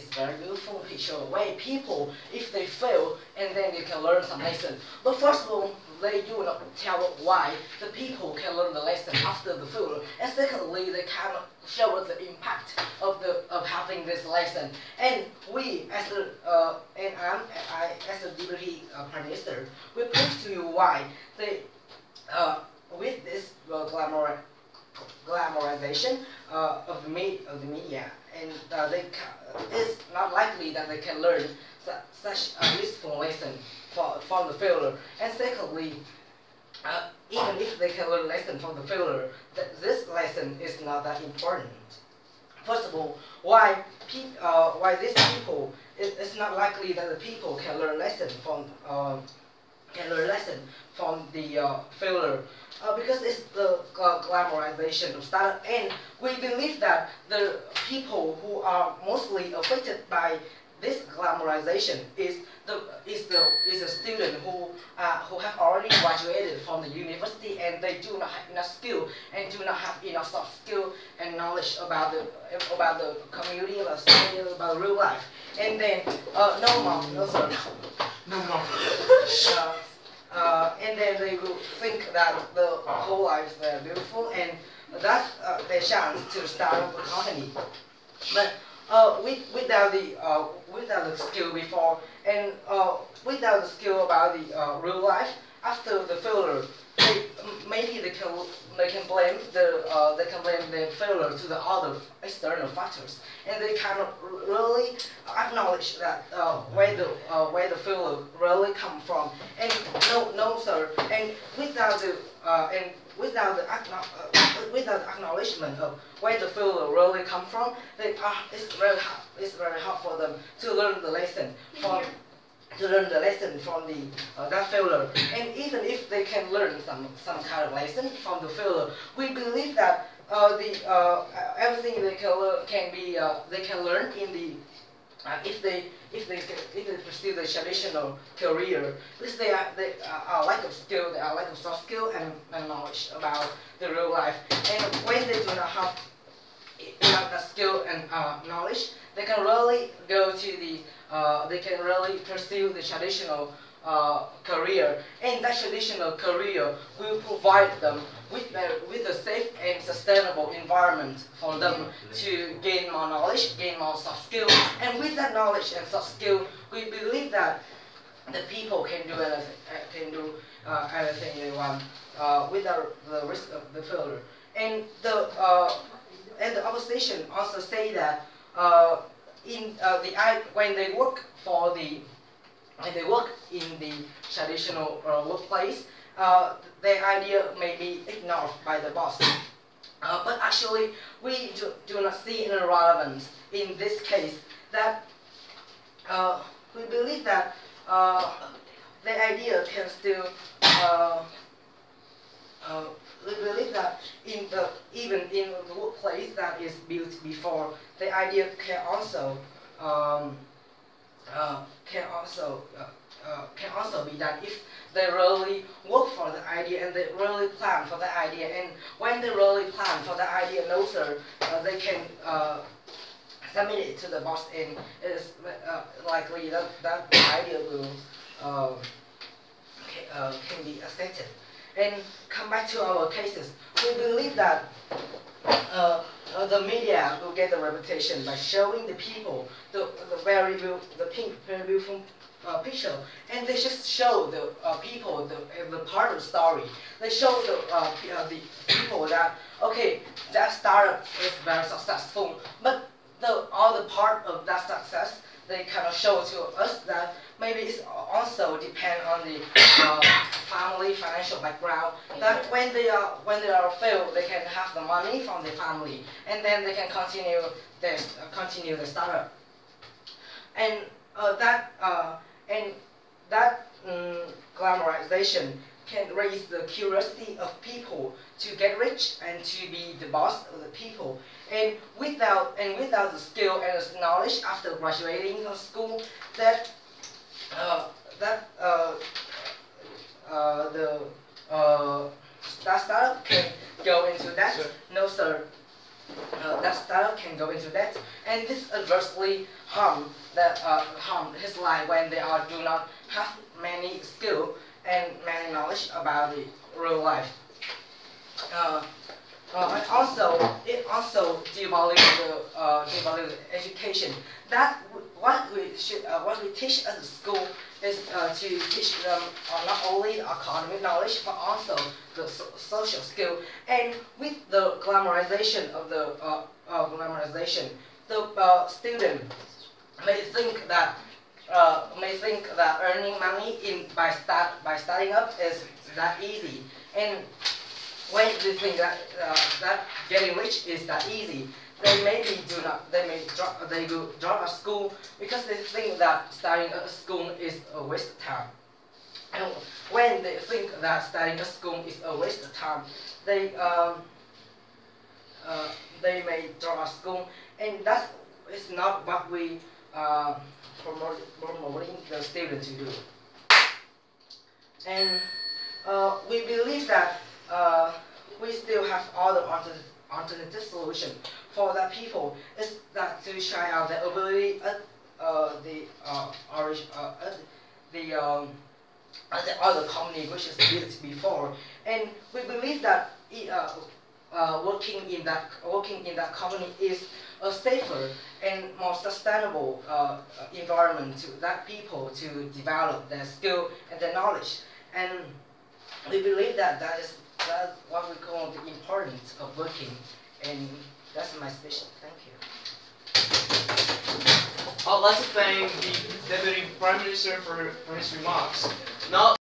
is very beautiful picture where people, if they fail, and then they can learn some lesson. But first of all, they do not tell why the people can learn the lesson after the failure, and secondly, they cannot show us the impact of having this lesson. And we, as I as a deputy prime minister, we prove to you why they with this glamorization of the media, and it's not likely that they can learn such a useful lesson from the failure. And secondly, even if they can learn lesson from the failure, this lesson is not that important. First of all, why these people? It's not likely that the people can learn lesson from the failure, because it's the glamorization of startup, and we believe that the people who are mostly affected by this glamorization is a student who have already graduated from the university, and they do not have enough skill and do not have enough soft skill and knowledge about the community, about society, about real life. And then and then they will think that the whole life is very beautiful, and that's their chance to start up a company. But without the skill before, and without the skill about the real life after the failure, maybe they can blame the failure to the other external factors, and they cannot really acknowledge that where the failure really come from. And no sir, and without the acknowledgement of where the failure really come from, it's very hard for them to learn the lesson from that failure. And even if they can learn some kind of lesson from the failure, we believe that everything they can learn in the if they pursue the traditional career, because they are lack of skill, they are lack of soft skill and knowledge about the real life. And when they do not have enough skill and knowledge, they can really go to they can really pursue the traditional career, and that traditional career will provide them with a safe and sustainable environment for them to gain more knowledge, gain more soft skill. And with that knowledge and soft skill, we believe that the people can do everything they want without the risk of the failure. And the opposition also say that when they work in the traditional workplace, their idea may be ignored by the boss. But actually, we do not see any relevance in this case. That we believe that the idea can still. We believe that even in the workplace that is built before, the idea can also be done if they really work for the idea and they really plan for the idea. And when they really plan for the idea, no sir, they can submit it to the boss, and it is likely that the idea will can be accepted. And come back to our cases, we believe that the media will get a reputation by showing the people the very beautiful picture, and they just show the people the part of the story. They show the people that okay, that startup is very successful, but all the part of that success they cannot show to us that maybe it's also depend on the family financial background. That when they are failed, they can have the money from the family, and then they can continue the startup. And that glamorization can raise the curiosity of people to get rich and to be the boss of the people. And without the skill and the knowledge after graduating from school, that startup can go into that. No sir. that startup can go into debt, and this adversely harm his life when they do not have many skill and many knowledge about the real life. And also, it also devalues education. What we teach at the school is to teach them not only the academic knowledge but also the social skill. And with the glamorization of the student may think that earning money by starting up is that easy. And when they think that getting rich is that easy, they will drop out of school because they think that starting a school is a waste of time. And when they think that starting a school is a waste of time, they may drop out of school, and that is not what we promoting the student to do. And we believe that we still have other alternative solution for that people is that to try out their ability at the other company which is built before, and we believe that working in that company is a safer and more sustainable environment to that people to develop their skill and their knowledge. And we believe that that's what we call the importance of working, and that's my speech. Thank you. I'd like to thank the Deputy Prime Minister for his remarks. Now